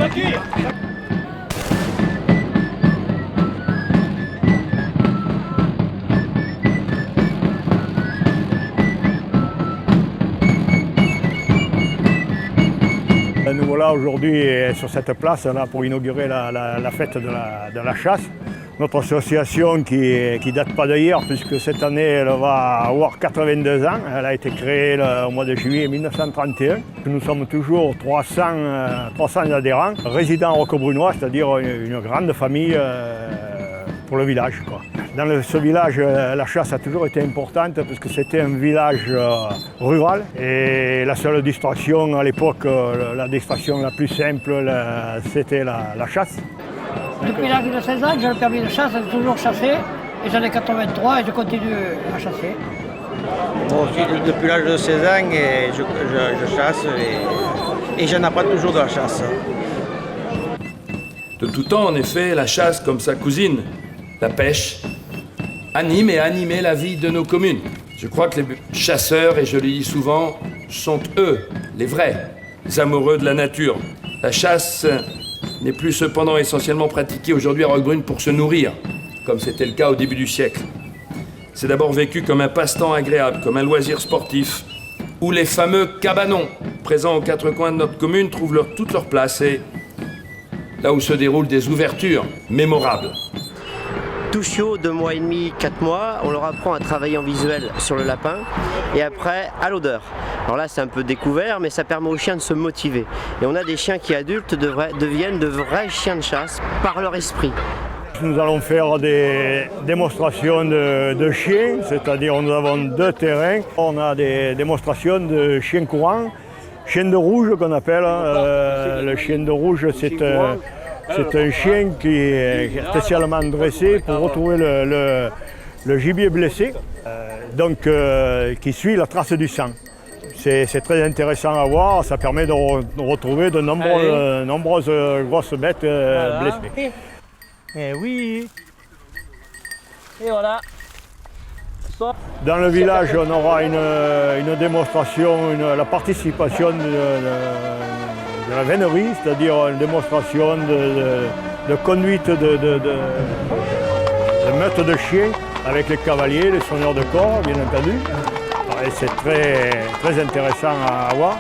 Nous voilà aujourd'hui sur cette place là, pour inaugurer la fête de la chasse. Notre association qui date pas d'hier puisque cette année elle va avoir 82 ans. Elle a été créée au mois de juillet 1931. Nous sommes toujours 300 adhérents, résidents rocobrunois, c'est-à-dire une grande famille pour le village, quoi. Dans ce village, la chasse a toujours été importante parce que c'était un village rural et la seule distraction à l'époque, la distraction la plus simple, c'était la chasse. Depuis l'âge de 16 ans, j'ai le permis de chasse, j'ai toujours chassé et j'en ai 83 et je continue à chasser. Bon, depuis l'âge de 16 ans, je chasse et j'en apprends toujours de la chasse. De tout temps, en effet, la chasse, comme sa cousine, la pêche, anime et animait la vie de nos communes. Je crois que les chasseurs, et je le dis souvent, sont eux, les vrais, les amoureux de la nature. La chasse n'est plus cependant essentiellement pratiquée aujourd'hui à Roquebrune pour se nourrir, comme c'était le cas au début du siècle. C'est d'abord vécu comme un passe-temps agréable, comme un loisir sportif, où les fameux cabanons, présents aux quatre coins de notre commune, trouvent toute leur place et là où se déroulent des ouvertures mémorables. Tout chiot, 2 mois et demi, 4 mois, on leur apprend à travailler en visuel sur le lapin et après à l'odeur. Alors là c'est un peu découvert mais ça permet aux chiens de se motiver. Et on a des chiens qui adultes deviennent de vrais chiens de chasse par leur esprit. Nous allons faire des démonstrations de chiens, c'est-à-dire nous avons 2 terrains. On a des démonstrations de chiens courants, chiens de rouge qu'on appelle. Le chien de rouge c'est un chien qui est spécialement dressé pour retrouver le gibier blessé, qui suit la trace du sang. C'est très intéressant à voir, ça permet de retrouver de nombreuses grosses bêtes blessées. Et oui. Et voilà. Dans le village, on aura une démonstration, la participation de la vénerie, c'est-à-dire une démonstration de conduite de meute de chiens avec les cavaliers, les sonneurs de corps, bien entendu. Et c'est très intéressant à voir.